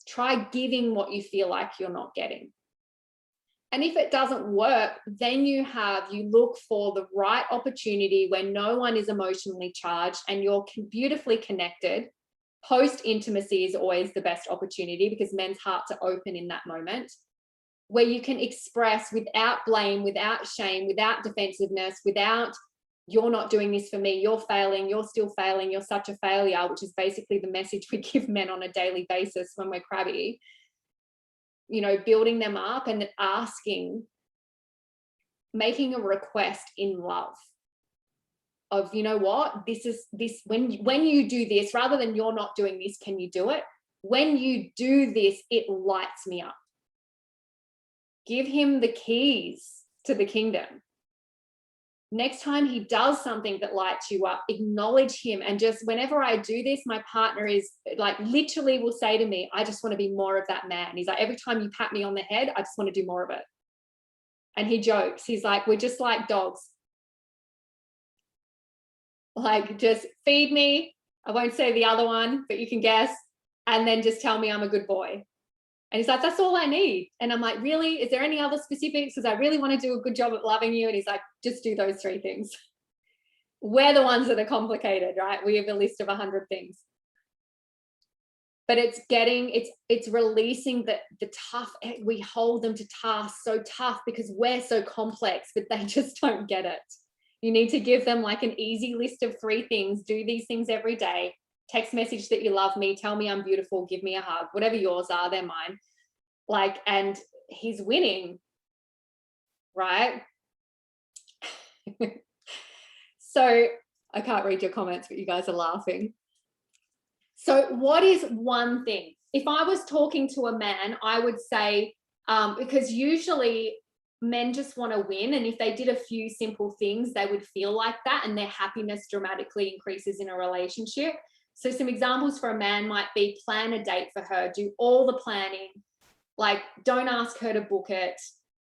Try giving what you feel like you're not getting. And if it doesn't work, then you look for the right opportunity where no one is emotionally charged and you're beautifully connected. Post-intimacy is always the best opportunity, because men's hearts are open in that moment, where you can express without blame, without shame, without defensiveness, without you're not doing this for me, you're failing, you're still failing, you're such a failure, which is basically the message we give men on a daily basis when we're crabby. You know, building them up and asking, making a request in love of, you know what, when you do this, rather than you're not doing this, can you do it? When you do this, it lights me up. Give him the keys to the kingdom. Next time he does something that lights you up, acknowledge him. And just whenever I do this, my partner is like, literally will say to me, I just want to be more of that man. He's like, every time you pat me on the head, I just want to do more of it. And he jokes, he's like, we're just like dogs. Like, just feed me. I won't say the other one, but you can guess. And then just tell me I'm a good boy. And he's like, that's all I need. And I'm like, really? Is there any other specifics? Because I really want to do a good job at loving you. And he's like, just do those 3 things. We're the ones that are complicated, right? We have a list of 100 things. But it's releasing the tough. We hold them to task so tough because we're so complex, but they just don't get it. You need to give them like an easy list of 3 things. Do these things every day. Text message that you love me, tell me I'm beautiful, give me a hug, whatever yours are, they're mine. Like, and he's winning, right? So I can't read your comments, but you guys are laughing. So what is one thing? If I was talking to a man, I would say, because usually men just want to win. And if they did a few simple things, they would feel like that and their happiness dramatically increases in a relationship. So some examples for a man might be plan a date for her, do all the planning, like don't ask her to book it,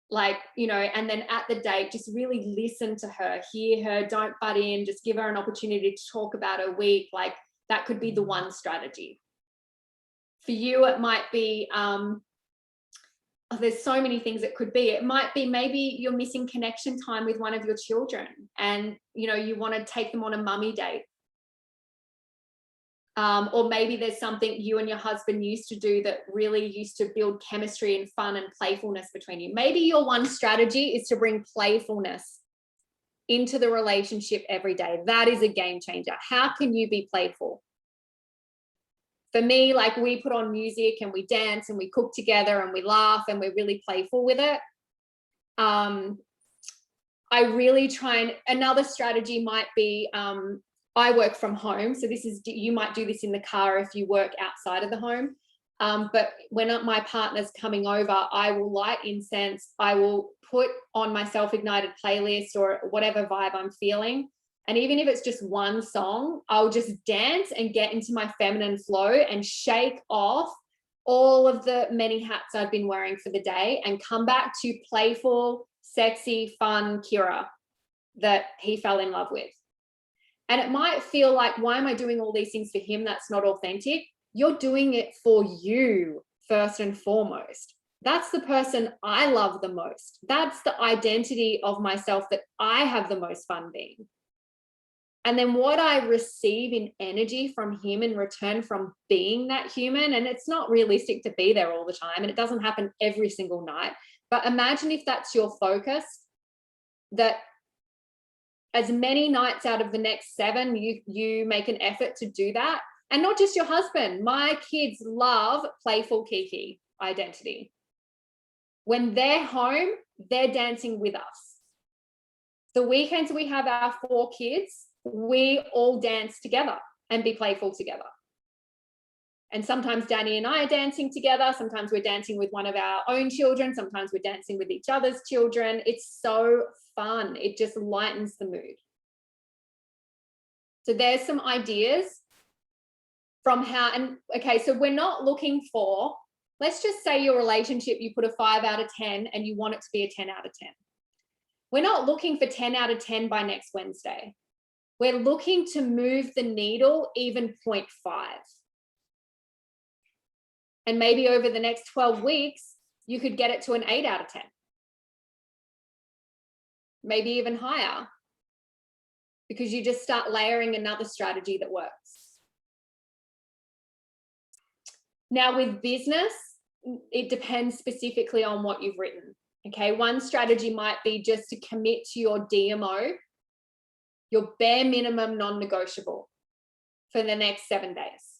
like, you know, and then at the date, just really listen to her, hear her, don't butt in, just give her an opportunity to talk about her week. Like that could be the one strategy. For you, it might be, there's so many things it could be. It might be maybe you're missing connection time with one of your children and, you know, you want to take them on a mummy date. Or maybe there's something you and your husband used to do that really used to build chemistry and fun and playfulness between you. Maybe your one strategy is to bring playfulness into the relationship every day. That is a game changer. How can you be playful? For me, like we put on music and we dance and we cook together and we laugh and we're really playful with it. I really try, and another strategy might be, I work from home. So this is, you might do this in the car if you work outside of the home. But when my partner's coming over, I will light incense. I will put on my self-ignited playlist or whatever vibe I'm feeling. And even if it's just one song, I'll just dance and get into my feminine flow and shake off all of the many hats I've been wearing for the day and come back to playful, sexy, fun Kira that he fell in love with. And it might feel like, why am I doing all these things for him? That's not authentic. You're doing it for you first and foremost. That's the person I love the most. That's the identity of myself that I have the most fun being. And then what I receive in energy from him in return from being that human, and it's not realistic to be there all the time, and it doesn't happen every single night. But imagine if that's your focus, that as many nights out of the next 7, you make an effort to do that. And not just your husband. My kids love playful Kiki identity. When they're home, they're dancing with us. The weekends we have our 4 kids, we all dance together and be playful together. And sometimes Danny and I are dancing together. Sometimes we're dancing with one of our own children. Sometimes we're dancing with each other's children. It's so fun. It just lightens the mood. So there's some ideas from how, and okay, so we're not looking for, let's just say your relationship, you put a 5 out of 10 and you want it to be a 10 out of 10. We're not looking for 10 out of 10 by next Wednesday. We're looking to move the needle even 0.5. And maybe over the next 12 weeks, you could get it to an 8 out of 10. Maybe even higher, because you just start layering another strategy that works. Now with business, it depends specifically on what you've written. Okay, one strategy might be just to commit to your DMO, your bare minimum non-negotiable, for the next 7 days.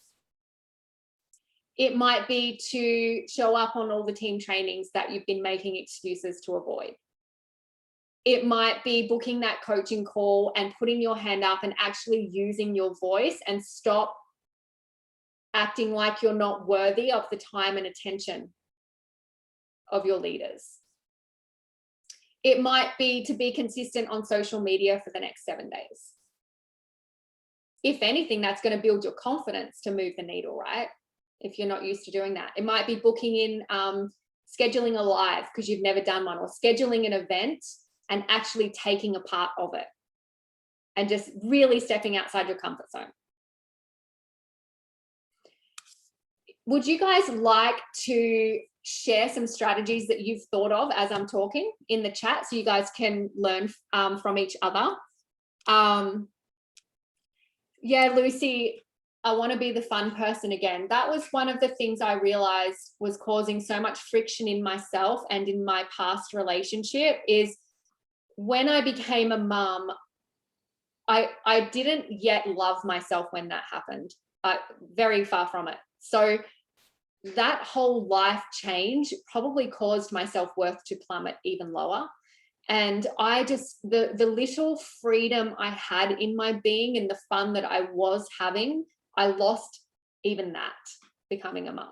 It might be to show up on all the team trainings that you've been making excuses to avoid. It might be booking that coaching call and putting your hand up and actually using your voice and stop acting like you're not worthy of the time and attention of your leaders. It might be to be consistent on social media for the next 7 days. If anything, that's going to build your confidence to move the needle, right? If you're not used to doing that. It might be booking in, scheduling a live because you've never done one, or scheduling an event and actually taking a part of it and just really stepping outside your comfort zone. would you guys like to share some strategies that you've thought of as I'm talking in the chat, so you guys can learn from each other? Yeah, Lucy, I want to be the fun person again. That was one of the things I realized was causing so much friction in myself and in my past relationship, is when I became a mum, I didn't yet love myself when that happened. Very far from it. So that whole life change probably caused my self-worth to plummet even lower. And I just, the little freedom I had in my being and the fun that I was having, I lost even that becoming a mum.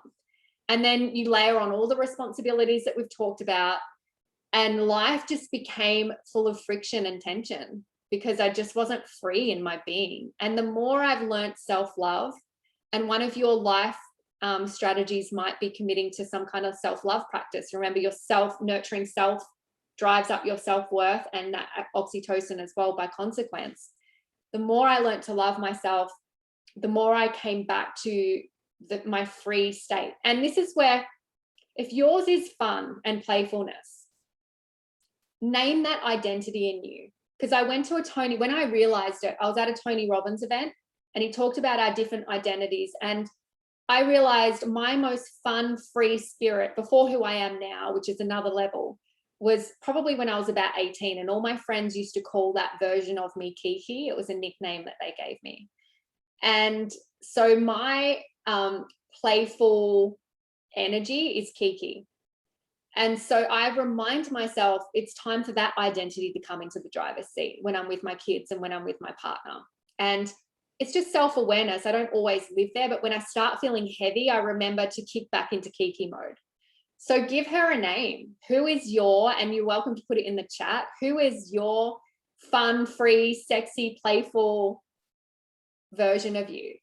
And then you layer on all the responsibilities that we've talked about, and life just became full of friction and tension because I just wasn't free in my being. And the more I've learned self-love, and one of your life strategies might be committing to some kind of self-love practice. Remember, your nurturing self drives up your self-worth and that oxytocin as well by consequence. The more I learned to love myself, the more I came back to my free state. And this is where, if yours is fun and playfulness, name that identity in you. Because I went to when I realized it, I was at a Tony Robbins event and he talked about our different identities. And I realized my most fun, free spirit before who I am now, which is another level, was probably when I was about 18, and all my friends used to call that version of me Kiki. It was a nickname that they gave me. And so my playful energy is Kiki. And so I remind myself it's time for that identity to come into the driver's seat when I'm with my kids and when I'm with my partner. And it's just self-awareness. I don't always live there, but when I start feeling heavy, I remember to kick back into Kiki mode. So give her a name. Who is and you're welcome to put it in the chat, who is your fun, free, sexy, playful version of you?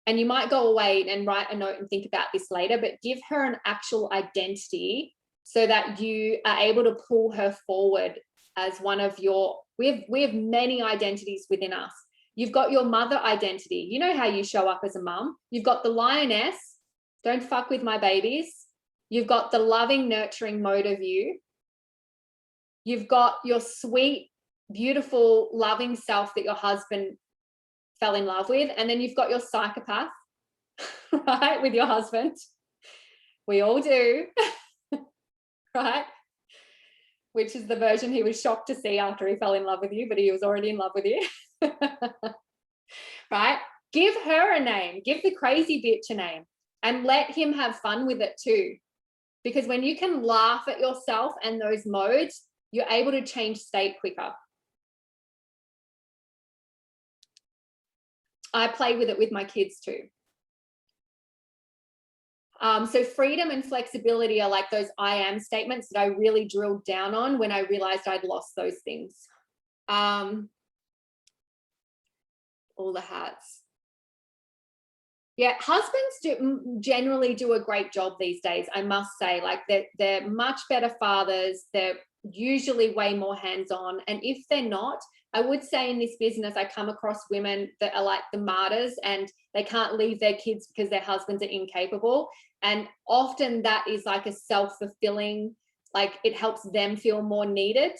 And you might go away and write a note and think about this later, but give her an actual identity so that you are able to pull her forward as one of your, we have many identities within us. You've got your mother identity. You know how you show up as a mum. You've got the lioness, don't fuck with my babies. You've got the loving, nurturing mode of you. You've got your sweet, beautiful, loving self that your husband fell in love with. And then you've got your psychopath, right, with your husband. We all do, right? Which is the version he was shocked to see after he fell in love with you, but he was already in love with you. Right? Give her a name. Give the crazy bitch a name and let him have fun with it too. Because when you can laugh at yourself and those modes, you're able to change state quicker. I play with it with my kids too. So freedom and flexibility are like those I am statements that I really drilled down on when I realized I'd lost those things. All the hats. Yeah, husbands generally do a great job these days, I must say. Like they're much better fathers. They're usually way more hands-on. And if they're not, I would say in this business, I come across women that are like the martyrs and they can't leave their kids because their husbands are incapable. And often that is like a self-fulfilling, like it helps them feel more needed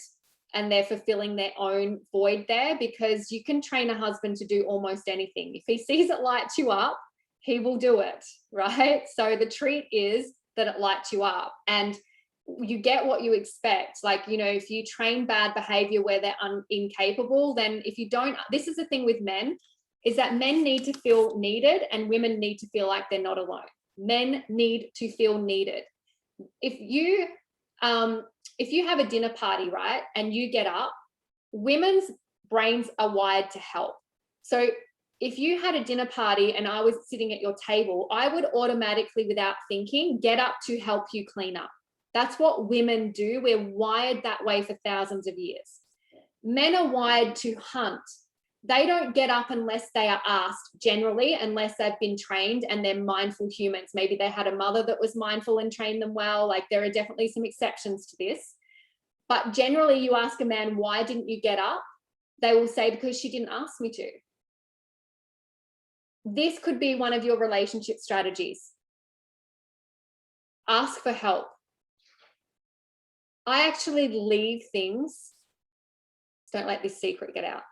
and they're fulfilling their own void there, because you can train a husband to do almost anything. If he sees it lights you up, he will do it, right? So the treat is that it lights you up and you get what you expect. Like, you know, if you train bad behavior where they're incapable, then if you don't, this is the thing with men, is that men need to feel needed and women need to feel like they're not alone. Men need to feel needed. If you have a dinner party, right, and you get up, women's brains are wired to help. So if you had a dinner party and I was sitting at your table, I would automatically, without thinking, get up to help you clean up. That's what women do. We're wired that way for thousands of years. Men are wired to hunt. They don't get up unless they are asked, generally, unless they've been trained and they're mindful humans. Maybe they had a mother that was mindful and trained them well. Like there are definitely some exceptions to this. But generally, you ask a man, why didn't you get up? They will say, because she didn't ask me to. This could be one of your relationship strategies. ask for help. I actually leave things, don't let this secret get out.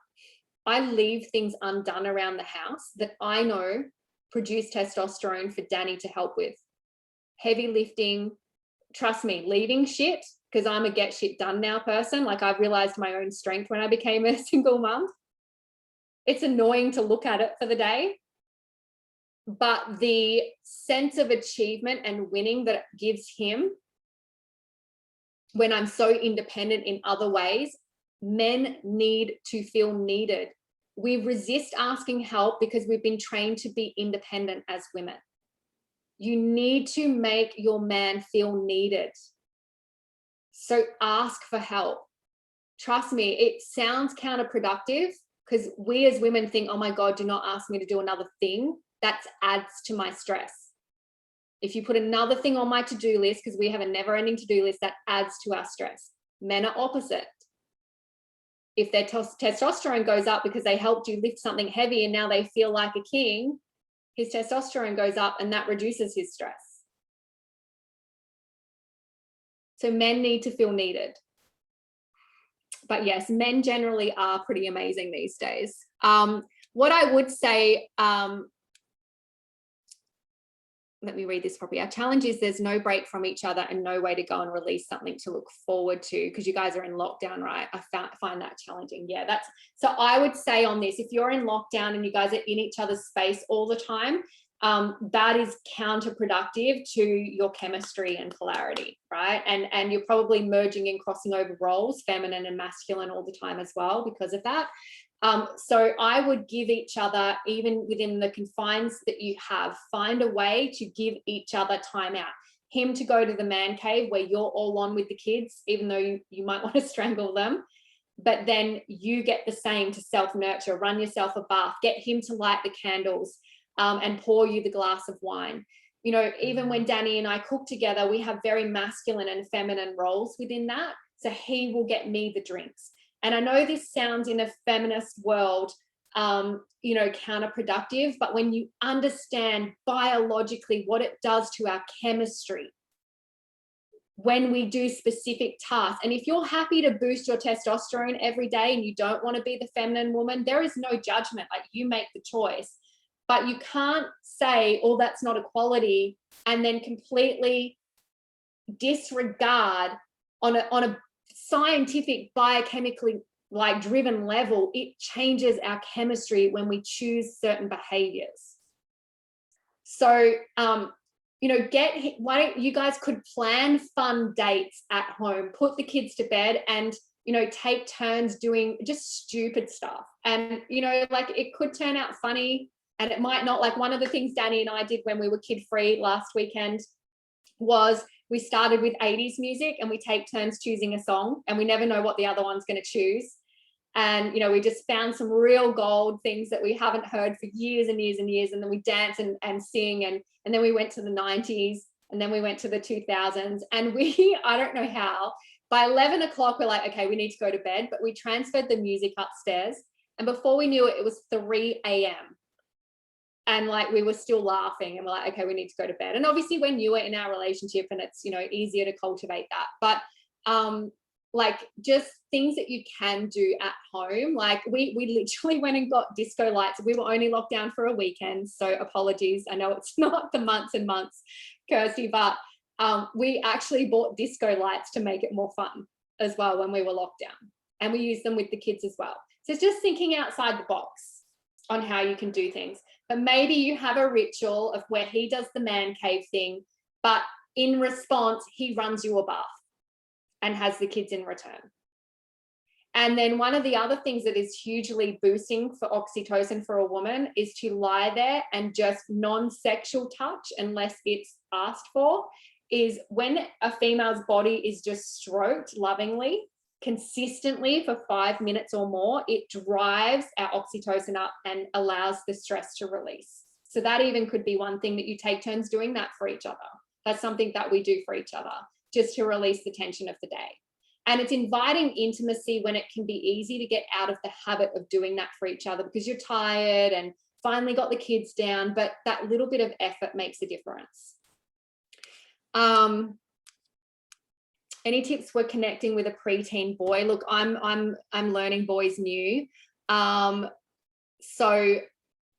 I leave things undone around the house that I know produce testosterone for Danny to help with. Heavy lifting, trust me, leaving shit, because I'm a get shit done now person. Like, I've realized my own strength when I became a single mum. It's annoying to look at it for the day, but the sense of achievement and winning that it gives him when I'm so independent in other ways, men need to feel needed. We resist asking help because we've been trained to be independent as women. You need to make your man feel needed. So ask for help. Trust me, it sounds counterproductive because we as women think, oh my God, do not ask me to do another thing. That adds to my stress. If you put another thing on my to-do list, because we have a never-ending to-do list, that adds to our stress. Men are opposite. If their testosterone goes up because they helped you lift something heavy and now they feel like a king, his testosterone goes up and that reduces his stress. So men need to feel needed. But yes, men generally are pretty amazing these days. What I would say, let me read this properly. Our challenge is there's no break from each other and no way to go and release something to look forward to, because you guys are in lockdown, right? I find that challenging. Yeah, that's, so I would say on this, if you're in lockdown and you guys are in each other's space all the time, that is counterproductive to your chemistry and polarity, right? And you're probably merging and crossing over roles, feminine and masculine, all the time as well because of that. So I would give each other, even within the confines that you have, find a way to give each other time out. Him to go to the man cave where you're all on with the kids, even though you might want to strangle them, but then you get the same to self-nurture, run yourself a bath, get him to light the candles, and pour you the glass of wine. You know, even when Danny and I cook together, we have very masculine and feminine roles within that. So he will get me the drinks. And I know this sounds in a feminist world, you know, counterproductive, but when you understand biologically what it does to our chemistry when we do specific tasks, and if you're happy to boost your testosterone every day and you don't want to be the feminine woman, there is no judgment. Like, you make the choice. But you can't say, oh, that's not equality, and then completely disregard on a scientific, biochemically like driven level, it changes our chemistry when we choose certain behaviors. So, you know, why don't you guys could plan fun dates at home, put the kids to bed and, you know, take turns doing just stupid stuff. And, you know, like, it could turn out funny and it might not. Like, one of the things Danny and I did when we were kid free last weekend was we started with 80s music and we take turns choosing a song, and we never know what the other one's going to choose. And, you know, we just found some real gold things that we haven't heard for years and years and years. And then we dance and sing. And then we went to the 90s, and then we went to the 2000s. And we, I don't know how, by 11 o'clock, we're like, okay, we need to go to bed. But we transferred the music upstairs. And before we knew it, it was 3 a.m. And like, we were still laughing, and we're like, okay, we need to go to bed. And obviously we're newer in our relationship and it's, you know, easier to cultivate that. But like, just things that you can do at home. Like, we literally went and got disco lights. We were only locked down for a weekend, so apologies. I know it's not the months and months, Kirsty, but we actually bought disco lights to make it more fun as well when we were locked down. And we used them with the kids as well. So it's just thinking outside the box on how you can do things. But maybe you have a ritual of where he does the man cave thing, but in response, he runs you a bath and has the kids in return. And then one of the other things that is hugely boosting for oxytocin for a woman is to lie there and just non-sexual touch, unless it's asked for, is when a female's body is just stroked lovingly, consistently for 5 minutes or more, it drives our oxytocin up and allows the stress to release. So that even could be one thing that you take turns doing that for each other. That's something that we do for each other, just to release the tension of the day. And it's inviting intimacy when it can be easy to get out of the habit of doing that for each other because you're tired and finally got the kids down, but that little bit of effort makes a difference. Any tips for connecting with a preteen boy? Look, I'm learning boys new. So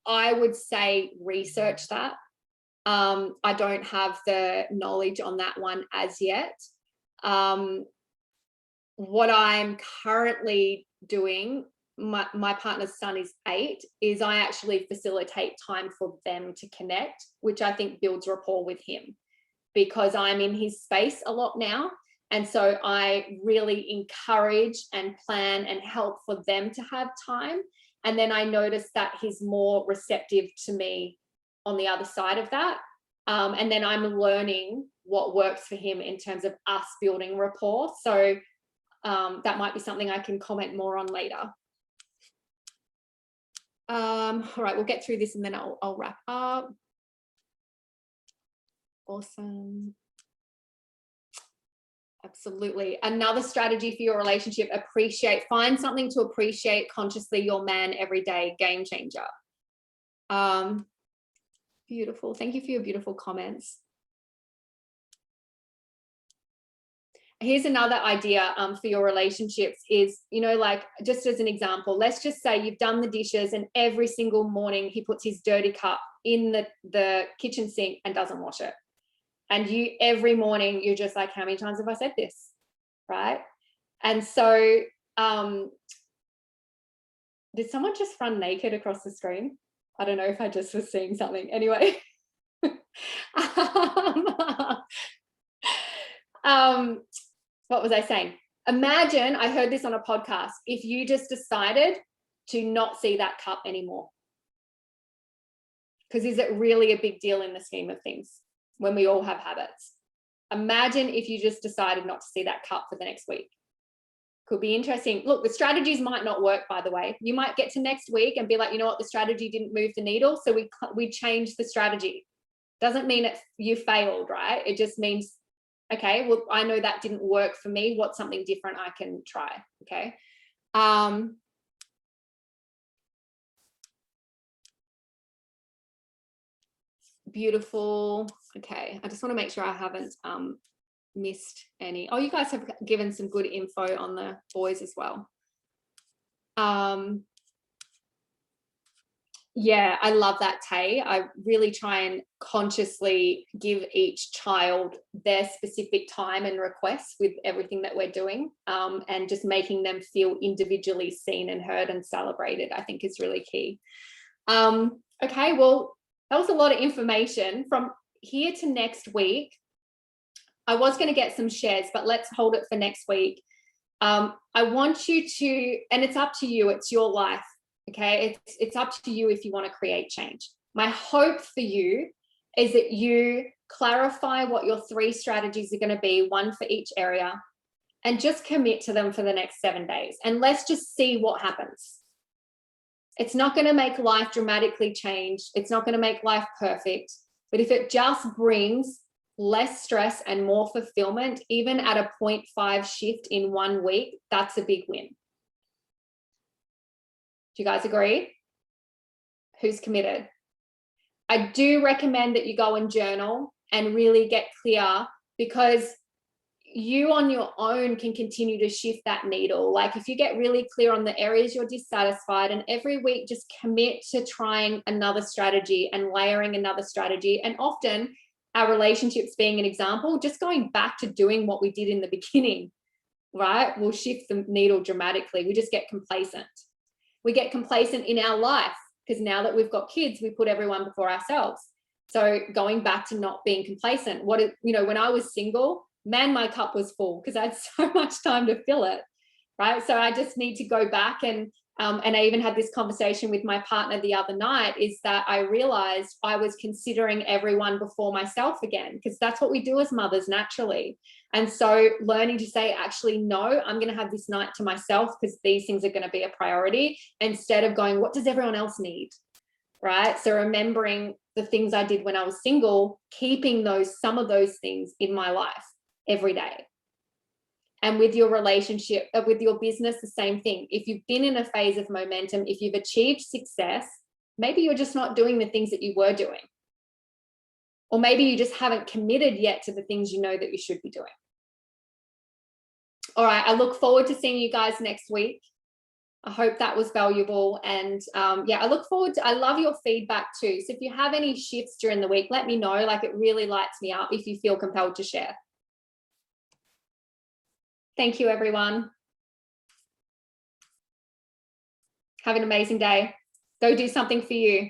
I would say research that. I don't have the knowledge on that one as yet. What I'm currently doing, my partner's son is 8, is I actually facilitate time for them to connect, which I think builds rapport with him, because I'm in his space a lot now. And so I really encourage and plan and help for them to have time. And then I notice that he's more receptive to me on the other side of that. And then I'm learning what works for him in terms of us building rapport. So that might be something I can comment more on later. All right, we'll get through this and then I'll wrap up. Awesome. Absolutely. Another strategy for your relationship, find something to appreciate consciously your man every day. Game changer. Beautiful. Thank you for your beautiful comments. Here's another idea for your relationships is, like, just as an example, let's just say you've done the dishes and every single morning he puts his dirty cup in the kitchen sink and doesn't wash it. And every morning you're just like, how many times have I said this? Right? And so did someone just run naked across the screen? I don't know if I just was seeing something. Anyway. What was I saying? Imagine, I heard this on a podcast, if you just decided to not see that cup anymore. Because is it really a big deal in the scheme of things when we all have habits? Imagine if you just decided not to see that cup for the next week. Could be interesting. Look, the strategies might not work, by the way. You might get to next week and be like, you know what, the strategy didn't move the needle, so we changed the strategy. Doesn't mean you failed, right? It just means, okay, well, I know that didn't work for me. What's something different I can try? Okay. Beautiful. Okay. I just want to make sure I haven't missed any. Oh, you guys have given some good info on the boys as well. Yeah, I love that, Tay. I really try and consciously give each child their specific time and requests with everything that we're doing, and just making them feel individually seen and heard and celebrated, I think is really key. Okay, well, that was a lot of information. From here to next week, I was going to get some shares, but let's hold it for next week. I want you to, and it's up to you, it's your life. Okay, it's up to you if you want to create change. My hope for you is that you clarify what your 3 strategies are going to be, 1 for each area, and just commit to them for the next 7 days. And let's just see what happens. It's not going to make life dramatically change. It's not going to make life perfect. But if it just brings less stress and more fulfillment, even at a 0.5 shift in 1 week, that's a big win. Do you guys agree? Who's committed? I do recommend that you go and journal and really get clear, because you on your own can continue to shift that needle. Like if you get really clear on the areas you're dissatisfied, and every week just commit to trying another strategy and layering another strategy. And often our relationships being an example, just going back to doing what we did in the beginning, right, will shift the needle dramatically. We just get complacent. We get complacent in our life because now that we've got kids, we put everyone before ourselves. So going back to not being complacent, when I was single, man, my cup was full because I had so much time to fill it, right? So I just need to go back and I even had this conversation with my partner the other night, is that I realized I was considering everyone before myself again, because that's what we do as mothers naturally. And so learning to say, actually, no, I'm going to have this night to myself because these things are going to be a priority, instead of going, what does everyone else need? Right? So remembering the things I did when I was single, keeping some of those things in my life every day. And with your relationship, with your business, the same thing. If you've been in a phase of momentum, if you've achieved success, maybe you're just not doing the things that you were doing. Or maybe you just haven't committed yet to the things you know that you should be doing. All right, I look forward to seeing you guys next week. I hope that was valuable. And yeah, I love your feedback too. So if you have any shifts during the week, let me know. Like, it really lights me up if you feel compelled to share. Thank you, everyone. Have an amazing day. Go do something for you.